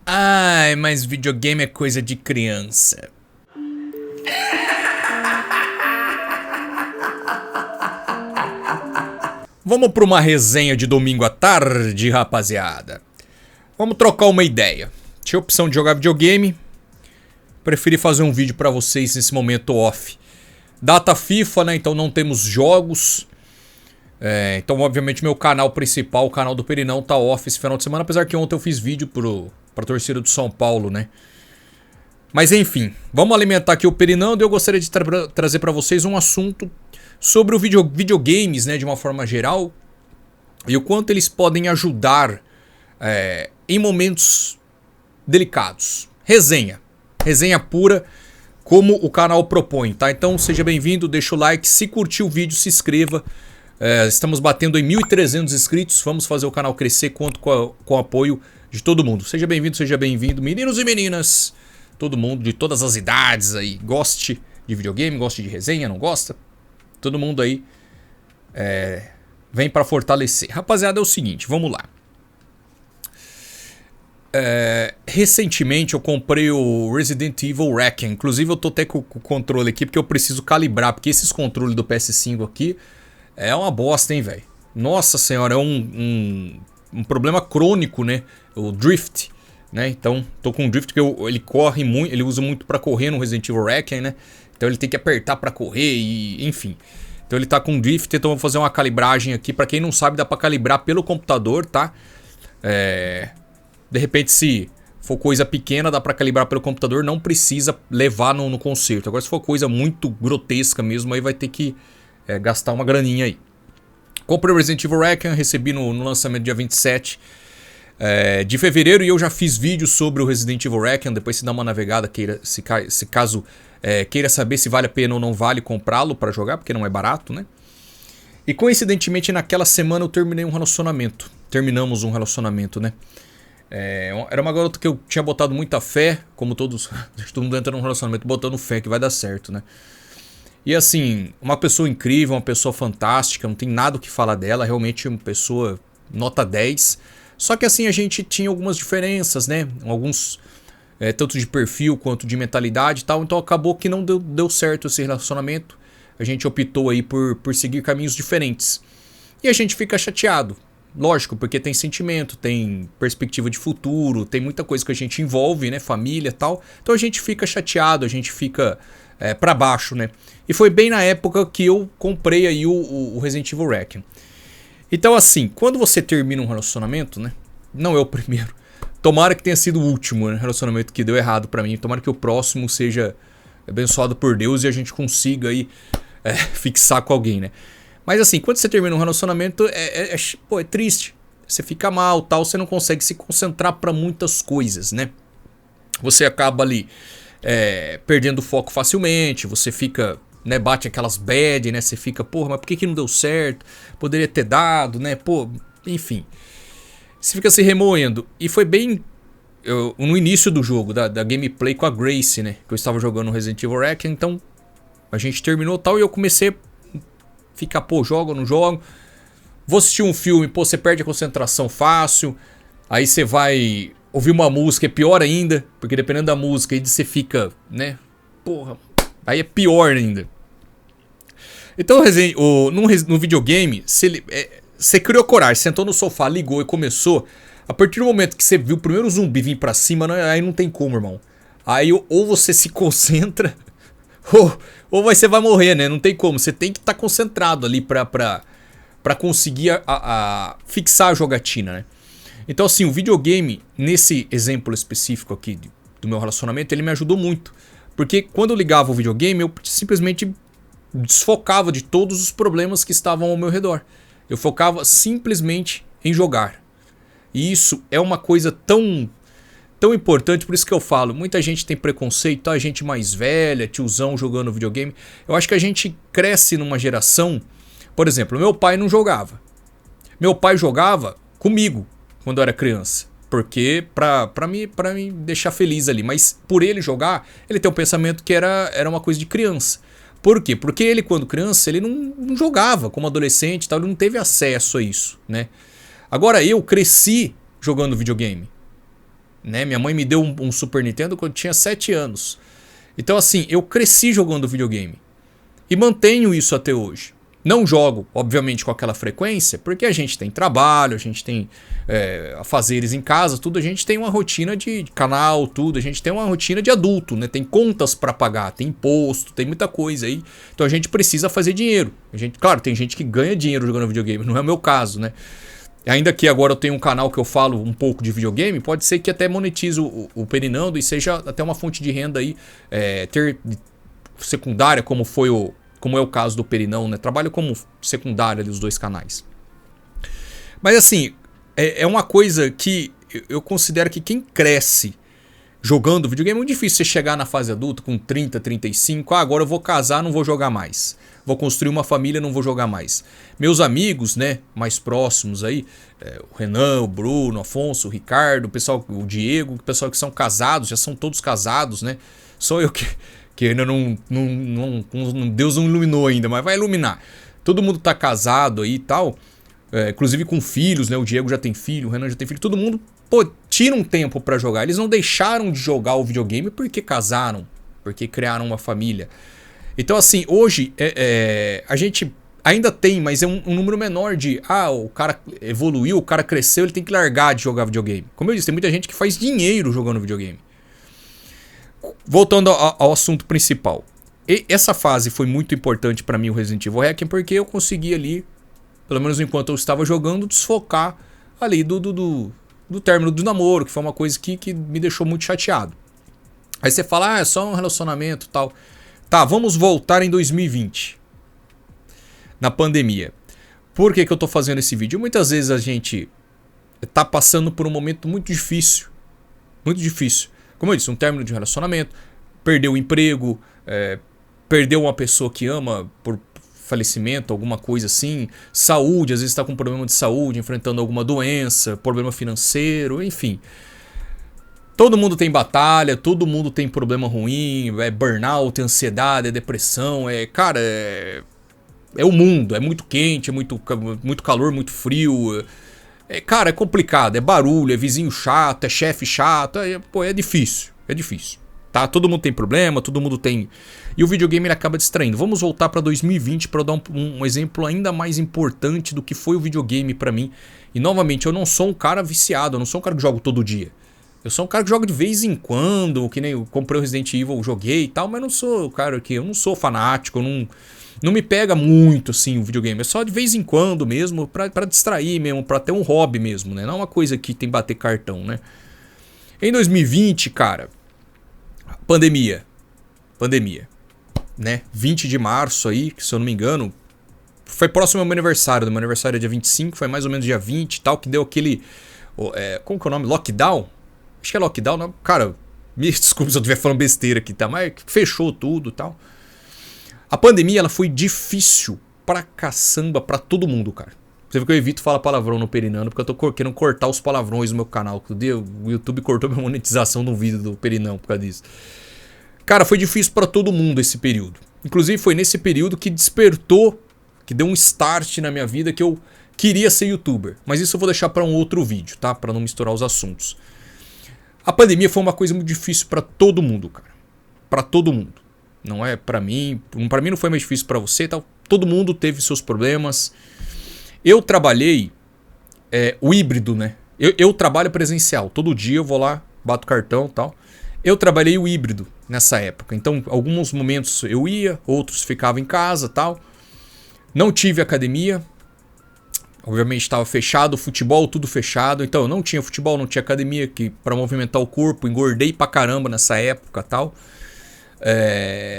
Ai, mas videogame é coisa de criança. Vamos para uma resenha de domingo à tarde, rapaziada. Vamos trocar uma ideia. Tinha a opção de jogar videogame. Preferi fazer um vídeo para vocês nesse momento off. Data FIFA, né? Então não temos jogos. Então, obviamente, meu canal principal, o canal do Perinão, tá off esse final de semana. Apesar que ontem eu fiz vídeo pra torcida do São Paulo, né? Mas enfim, vamos alimentar aqui o Perinão. E eu gostaria de trazer pra vocês um assunto sobre o videogames, né? De uma forma geral. E o quanto eles podem ajudar em momentos delicados. Resenha pura, como o canal propõe, tá? Então seja bem-vindo, deixa o like, se curtiu o vídeo, se inscreva. Estamos batendo em 1.300 inscritos, vamos fazer o canal crescer, conto com o apoio de todo mundo. Seja bem-vindo, meninos e meninas, todo mundo, de todas as idades aí, goste de videogame, goste de resenha, não gosta? Todo mundo aí vem pra fortalecer. Rapaziada, é o seguinte, vamos lá. Recentemente eu comprei o Resident Evil Requiem. Inclusive eu tô até com o controle aqui porque eu preciso calibrar, porque esses controles do PS5 aqui é uma bosta, hein, velho. Nossa senhora, é um problema crônico, né? O drift, né? Então tô com um drift que ele corre muito, ele usa muito pra correr no Resident Evil Requiem, né? Então ele tem que apertar pra correr e enfim. Então ele tá com drift, então eu vou fazer uma calibragem aqui. Pra quem não sabe, dá pra calibrar pelo computador, tá? De repente, se for coisa pequena, dá pra calibrar pelo computador, não precisa levar no concerto. Agora, se for coisa muito grotesca mesmo, aí vai ter que gastar uma graninha aí. Comprei o Resident Evil Requiem, recebi no lançamento dia 27 de fevereiro e eu já fiz vídeo sobre o Resident Evil Requiem. Depois se dá uma navegada, se caso queira saber se vale a pena ou não vale comprá-lo pra jogar, porque não é barato, né? E coincidentemente, naquela semana eu terminei um relacionamento. Terminamos um relacionamento, né? Era uma garota que eu tinha botado muita fé, como todo mundo entra num relacionamento botando fé que vai dar certo, né? E assim, uma pessoa incrível, uma pessoa fantástica, não tem nada o que falar dela, realmente uma pessoa nota 10. Só que assim, a gente tinha algumas diferenças, né? Alguns, tanto de perfil quanto de mentalidade e tal, então acabou que não deu certo esse relacionamento. A gente optou aí por seguir caminhos diferentes. E a gente fica chateado. Lógico, porque tem sentimento, tem perspectiva de futuro, tem muita coisa que a gente envolve, né? Família e tal. Então a gente fica chateado, a gente fica pra baixo, né? E foi bem na época que eu comprei aí o Resident Evil Requiem. Então assim, quando você termina um relacionamento, né? Não é o primeiro. Tomara que tenha sido o último, né? Relacionamento que deu errado pra mim. Tomara que o próximo seja abençoado por Deus e a gente consiga aí fixar com alguém, né? Mas assim, quando você termina um relacionamento, é triste. Você fica mal, tal, você não consegue se concentrar pra muitas coisas, né? Você acaba ali perdendo o foco facilmente, você fica, né, bate aquelas bad, né? Você fica, porra, mas por que não deu certo? Poderia ter dado, né? Pô, enfim. Você fica se remoendo. E foi bem no início do jogo, da gameplay com a Grace, né? Que eu estava jogando no Resident Evil Requiem, então a gente terminou tal e eu comecei fica, pô, jogo ou não jogo. Vou assistir um filme, pô, você perde a concentração fácil. Aí você vai ouvir uma música, é pior ainda. Porque dependendo da música, aí você fica, né? Porra, aí é pior ainda. Então, no videogame, você criou coragem, sentou no sofá, ligou e começou. A partir do momento que você viu o primeiro zumbi vir pra cima, aí não tem como, irmão. Aí ou você se concentra... Ou você vai morrer, né? Não tem como. Você tem que estar concentrado ali pra conseguir fixar a jogatina, né? Então assim, o videogame, nesse exemplo específico aqui do meu relacionamento, ele me ajudou muito. Porque quando eu ligava o videogame, eu simplesmente desfocava de todos os problemas que estavam ao meu redor. Eu focava simplesmente em jogar. E isso é uma coisa tão importante, por isso que eu falo, muita gente tem preconceito, a gente mais velha, tiozão jogando videogame. Eu acho que a gente cresce numa geração, por exemplo, meu pai não jogava. Meu pai jogava comigo quando eu era criança, porque pra me deixar feliz ali, mas por ele jogar, ele tem um pensamento que era uma coisa de criança. Por quê? Porque ele, quando criança, ele não jogava como adolescente e tal, ele não teve acesso a isso, né? Agora eu cresci jogando videogame. né? Minha mãe me deu um Super Nintendo quando eu tinha 7 anos. Então assim, eu cresci jogando videogame. E mantenho isso até hoje. Não jogo, obviamente, com aquela frequência, porque a gente tem trabalho, a gente tem afazeres em casa, tudo. A gente tem uma rotina de canal, tudo. A gente tem uma rotina de adulto, né? Tem contas para pagar, tem imposto, tem muita coisa aí. Então a gente precisa fazer dinheiro. Claro, tem gente que ganha dinheiro jogando videogame, não é o meu caso, né? Ainda que agora eu tenho um canal que eu falo um pouco de videogame, pode ser que até monetize o Perinando e seja até uma fonte de renda aí, ter secundária, como é o caso do Perinão, né? Trabalho como secundária ali os dois canais. Mas assim, é uma coisa que eu considero que quem cresce jogando videogame é muito difícil você chegar na fase adulta com 30, 35, agora eu vou casar, não vou jogar mais. Vou construir uma família, não vou jogar mais. Meus amigos, né, mais próximos aí, o Renan, o Bruno, o Afonso, o Ricardo, o pessoal, o Diego, o pessoal que são casados, já são todos casados, né? Só eu que ainda não, Deus não iluminou ainda, mas vai iluminar. Todo mundo tá casado aí e tal, inclusive com filhos, né? O Diego já tem filho, o Renan já tem filho, todo mundo, tira um tempo pra jogar. Eles não deixaram de jogar o videogame porque casaram, porque criaram uma família. Então assim, hoje a gente ainda tem, mas é um número menor de, o cara evoluiu, o cara cresceu, ele tem que largar de jogar videogame. Como eu disse, tem muita gente que faz dinheiro jogando videogame. Voltando ao assunto principal. Essa fase foi muito importante pra mim, o Resident Evil Requiem, porque eu consegui ali, pelo menos enquanto eu estava jogando, desfocar ali do término do namoro, que foi uma coisa que me deixou muito chateado. Aí você fala, é só um relacionamento e tal. Tá, vamos voltar em 2020. Na pandemia. Por que eu tô fazendo esse vídeo? Muitas vezes a gente tá passando por um momento muito difícil. Muito difícil. Como eu disse, um término de relacionamento, perdeu o emprego, perdeu uma pessoa que ama por falecimento, alguma coisa assim, saúde, às vezes está com problema de saúde, enfrentando alguma doença, problema financeiro, enfim. Todo mundo tem batalha, todo mundo tem problema ruim, burnout, ansiedade, depressão, cara, é o mundo, é muito quente, é muito calor, muito frio, cara, é complicado, é barulho, é vizinho chato, é chefe chato, é difícil, tá? Todo mundo tem problema, todo mundo tem... E o videogame ele acaba distraindo. Vamos voltar para 2020 para dar um exemplo ainda mais importante do que foi o videogame para mim. E novamente, eu não sou um cara viciado, eu não sou um cara que joga todo dia. Eu sou um cara que joga de vez em quando, que nem eu comprei o Resident Evil, joguei e tal, mas não sou, cara, eu não sou fanático, não me pega muito assim o videogame. É só de vez em quando mesmo, pra distrair mesmo, pra ter um hobby mesmo, né? Não é uma coisa que tem que bater cartão, né? Em 2020, cara, pandemia, né? 20 de março aí, que se eu não me engano, foi próximo ao meu aniversário. Meu aniversário é dia 25, foi mais ou menos dia 20 e tal, que deu aquele... como que é o nome? Lockdown? Acho que é lockdown, não? Cara, me desculpe se eu estiver falando besteira aqui, tá? Mas fechou tudo e tal. A pandemia, ela foi difícil pra caçamba pra todo mundo, cara. Você vê que eu evito falar palavrão no Perinando, porque eu tô querendo cortar os palavrões no meu canal. O YouTube cortou minha monetização no vídeo do Perinão por causa disso. Cara, foi difícil pra todo mundo esse período. Inclusive foi nesse período que despertou, que deu um start na minha vida que eu queria ser youtuber. Mas isso eu vou deixar pra um outro vídeo, tá? Pra não misturar os assuntos. A pandemia foi uma coisa muito difícil pra todo mundo, cara. Pra todo mundo. Não é pra mim. Pra mim não foi mais difícil pra você e tal. Todo mundo teve seus problemas. Eu trabalhei o híbrido, né? Eu trabalho presencial. Todo dia eu vou lá, bato cartão e tal. Eu trabalhei o híbrido nessa época. Então, alguns momentos eu ia, outros ficavam em casa e tal. Não tive academia. Obviamente estava fechado, futebol tudo fechado. Então eu não tinha futebol, não tinha academia que para movimentar o corpo. Engordei pra caramba nessa época e tal.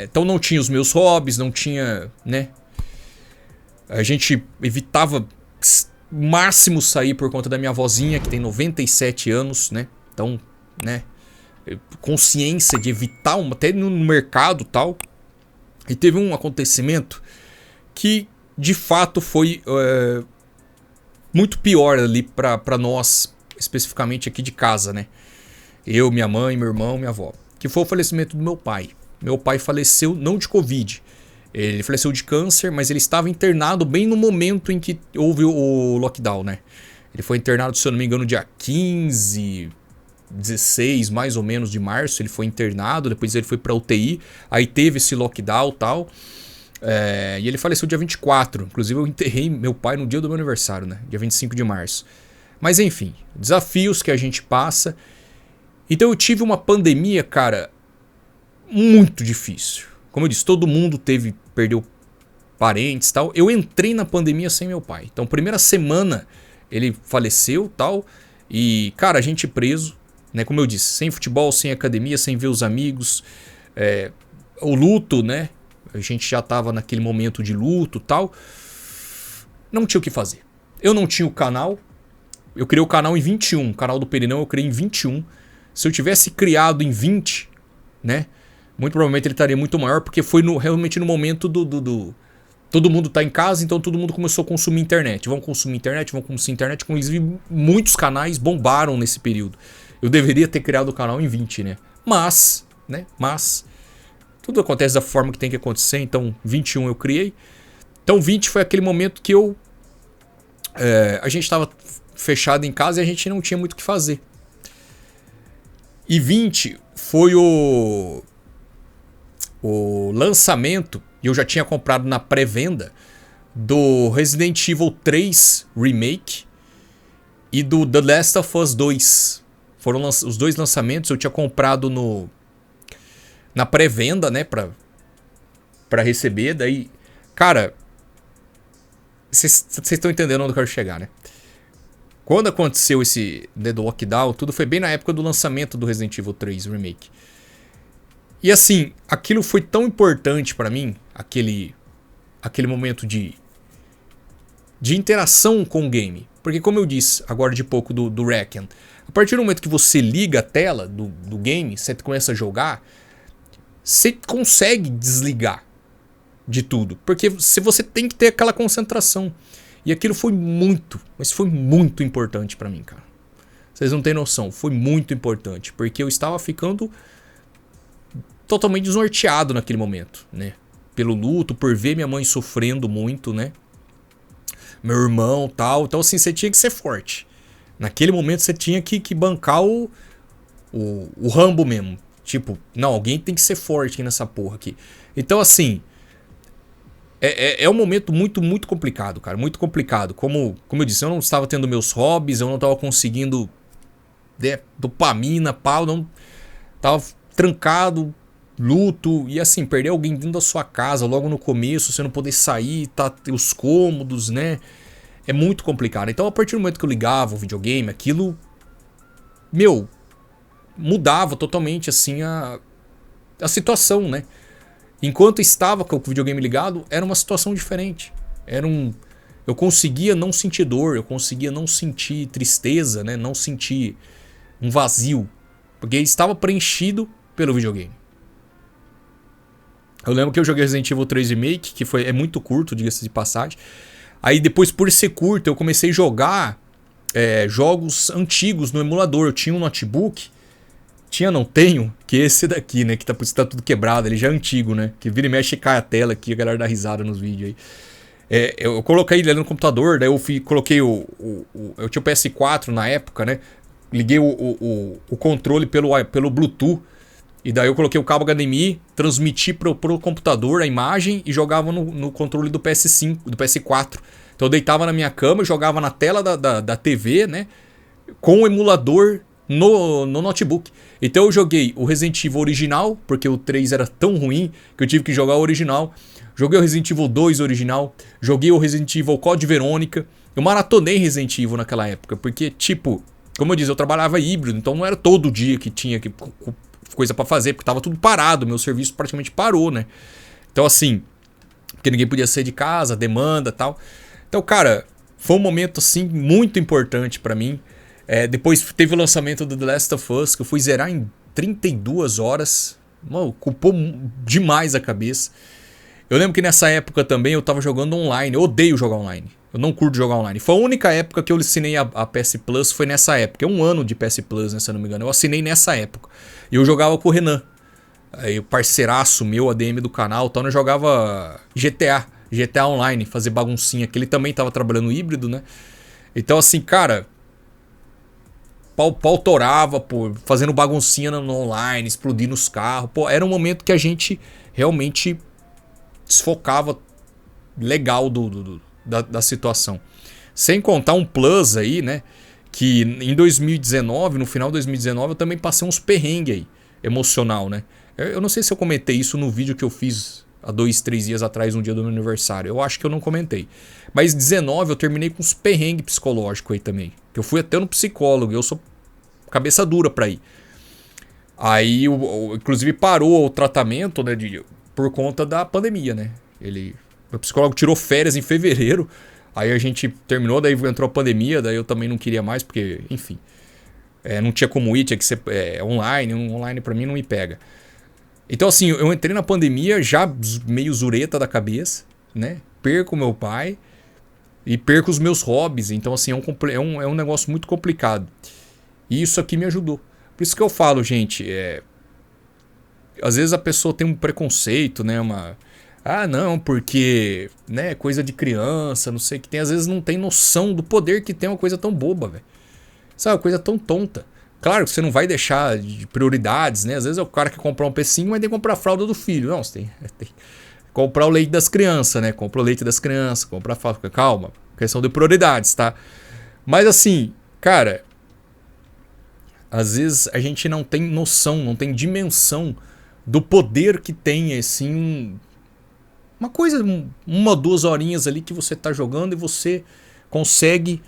Então não tinha os meus hobbies, não tinha, né? A gente evitava máximo sair por conta da minha avózinha, que tem 97 anos, né? Então, né? Consciência de evitar, até no mercado e tal. E teve um acontecimento que de fato foi muito pior ali pra nós, especificamente aqui de casa, né? Eu, minha mãe, meu irmão, minha avó. Que foi o falecimento do meu pai. Meu pai faleceu não de Covid. Ele faleceu de câncer, mas ele estava internado bem no momento em que houve o lockdown, né? Ele foi internado, se eu não me engano, dia 15 16, mais ou menos, de março, ele foi internado, depois ele foi pra UTI, aí teve esse lockdown e tal. E ele faleceu dia 24. Inclusive eu enterrei meu pai no dia do meu aniversário, né? Dia 25 de março. Mas enfim, desafios que a gente passa. Então eu tive uma pandemia, cara, muito difícil. Como eu disse, todo mundo perdeu parentes e tal. Eu entrei na pandemia sem meu pai. Então, primeira semana ele faleceu tal. E, cara, a gente preso, né? Como eu disse, sem futebol, sem academia, sem ver os amigos. O luto, né? A gente já tava naquele momento de luto tal. Não tinha o que fazer. Eu não tinha o canal. Eu criei o canal em 21. O canal do Perinão eu criei em 21. Se eu tivesse criado em 20, né? Muito provavelmente ele estaria muito maior, porque foi realmente no momento do todo mundo tá em casa, então todo mundo começou a consumir internet. Vão consumir internet. Inclusive, muitos canais bombaram nesse período. Eu deveria ter criado o canal em 20, né? Mas tudo acontece da forma que tem que acontecer, então 21 eu criei. Então 20 foi aquele momento que a gente estava fechado em casa e a gente não tinha muito o que fazer. E 20 foi o lançamento, e eu já tinha comprado na pré-venda, do Resident Evil 3 Remake e do The Last of Us 2. Foram os dois lançamentos, eu tinha comprado na pré-venda, né, pra receber. Daí, cara, vocês estão entendendo onde eu quero chegar, né? Quando aconteceu esse do lockdown, tudo foi bem na época do lançamento do Resident Evil 3 Remake. E assim, aquilo foi tão importante pra mim, aquele momento de interação com o game. Porque como eu disse agora de pouco do Reckon, a partir do momento que você liga a tela do game, você começa a jogar, você consegue desligar de tudo. Porque você tem que ter aquela concentração. E aquilo foi muito, mas foi muito importante pra mim, cara. Vocês não têm noção, foi muito importante. Porque eu estava ficando totalmente desnorteado naquele momento, né? Pelo luto, por ver minha mãe sofrendo muito, né? Meu irmão, tal. Então assim, você tinha que ser forte. Naquele momento você tinha que bancar o Rambo mesmo. Tipo, não, alguém tem que ser forte aqui nessa porra aqui. Então assim, é um momento muito, muito complicado, cara. Muito complicado. Como eu disse, eu não estava tendo meus hobbies, eu não estava conseguindo dopamina, pau, não. Tava trancado, luto, e assim, perder alguém dentro da sua casa logo no começo, você não poder sair, tá, os cômodos, né? É muito complicado. Então, a partir do momento que eu ligava o videogame, aquilo, mudava totalmente, assim, a situação, né? Enquanto estava com o videogame ligado, era uma situação diferente. Eu conseguia não sentir dor, eu conseguia não sentir tristeza, né? Não sentir um vazio, porque estava preenchido pelo videogame. Eu lembro que eu joguei Resident Evil 3 Remake, que é muito curto, diga-se de passagem. Aí depois, por ser curto, eu comecei a jogar jogos antigos no emulador. Eu tinha um notebook, não tenho, que é esse daqui, né? Que tá tudo quebrado, ele já é antigo, né? Que vira e mexe cai a tela aqui, a galera dá risada nos vídeos aí. Eu coloquei ele no computador, daí eu coloquei eu tinha o PS4 na época, né? Liguei o controle pelo Bluetooth. E daí eu coloquei o cabo HDMI, transmiti pro computador a imagem e jogava no controle do PS5, do PS4. Então eu deitava na minha cama, jogava na tela da TV, né? Com o emulador no notebook. Então eu joguei o Resident Evil original, porque o 3 era tão ruim que eu tive que jogar o original. Joguei o Resident Evil 2 original, joguei o Resident Evil Code Verônica. Eu maratonei Resident Evil naquela época, porque tipo, como eu disse, eu trabalhava híbrido, então não era todo dia que tinha coisa pra fazer, porque tava tudo parado, meu serviço praticamente parou, né? Então assim, porque ninguém podia sair de casa, demanda e tal. Então, cara, foi um momento assim muito importante pra mim. Depois teve o lançamento do The Last of Us, que eu fui zerar em 32 horas. Mano, ocupou demais a cabeça. Eu lembro que nessa época também eu tava jogando online. Eu odeio jogar online. Eu não curto jogar online. Foi a única época que eu assinei a PS Plus, foi nessa época. É um ano de PS Plus, né, se eu não me engano. Eu assinei nessa época. E eu jogava com o Renan. Aí o parceiraço meu, ADM do canal, então eu jogava GTA Online, fazer baguncinha, que ele também tava trabalhando híbrido, né? Então assim, cara, pau torava, pô, fazendo baguncinha no online, explodindo os carros. Pô, era um momento que a gente realmente desfocava legal da situação. Sem contar um plus aí, né? Que em 2019, no final de 2019, eu também passei uns perrengues aí, emocional, né? Eu não sei se eu comentei isso no vídeo que eu fiz há 2, 3 dias atrás, no dia do meu aniversário. Eu acho que eu não comentei. Mas 19 eu terminei com uns perrengues psicológicos aí também. Que eu fui até no psicólogo, eu sou cabeça dura pra ir. Aí, inclusive, parou o tratamento, né, por conta da pandemia, né? O psicólogo tirou férias em fevereiro. Aí a gente terminou, daí entrou a pandemia, daí eu também não queria mais, porque, enfim, não tinha como ir, tinha que ser online. Online pra mim não me pega. Então, assim, eu entrei na pandemia já meio zureta da cabeça, né? Perco meu pai e perco os meus hobbies. Então, assim, é um negócio muito complicado. E isso aqui me ajudou. Por isso que eu falo, gente, às vezes a pessoa tem um preconceito, né? Não, porque, né, coisa de criança, não sei o que tem. Às vezes não tem noção do poder que tem uma coisa tão boba, velho. Sabe, uma coisa tão tonta. Claro que você não vai deixar de prioridades, né? Às vezes é o cara que comprar um pecinho, mas tem que comprar a fralda do filho. Não, você tem que comprar o leite das crianças, né? Compra o leite das crianças, compra a fralda. Calma, questão de prioridades, tá? Mas assim, cara, às vezes a gente não tem noção, não tem dimensão do poder que tem, assim, uma coisa, 1 ou 2 horinhas ali que você tá jogando e você consegue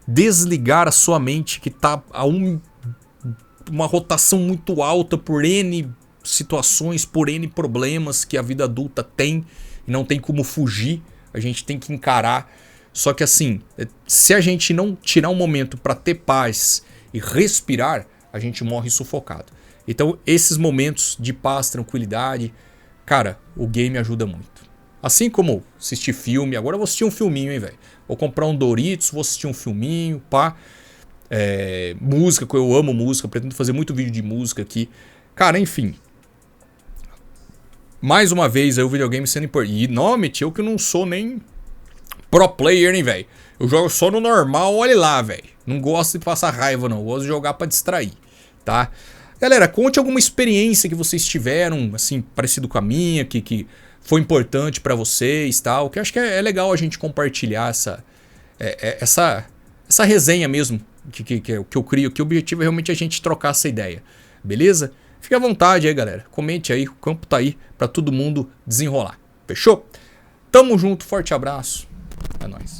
desligar a sua mente que tá a uma rotação muito alta por N situações, por N problemas que a vida adulta tem e não tem como fugir, a gente tem que encarar. Só que assim, se a gente não tirar um momento para ter paz e respirar, a gente morre sufocado. Então esses momentos de paz, tranquilidade, cara, o game ajuda muito. Assim como assistir filme, agora eu vou assistir um filminho, hein, velho. Vou comprar um Doritos, vou assistir um filminho, pá. Música, que eu amo música, pretendo fazer muito vídeo de música aqui. Cara, enfim. Mais uma vez aí o videogame sendo importante. E normalmente eu que não sou nem pro player, hein, velho. Eu jogo só no normal, olha lá, velho. Não gosto de passar raiva, não. Eu gosto de jogar pra distrair, tá? Galera, conte alguma experiência que vocês tiveram, assim, parecido com a minha, que foi importante pra vocês, tal. Que eu acho que é legal a gente compartilhar essa resenha mesmo que eu crio, que o objetivo é realmente a gente trocar essa ideia, beleza? Fique à vontade aí, galera. Comente aí, o campo tá aí pra todo mundo desenrolar. Fechou? Tamo junto, forte abraço. É nóis.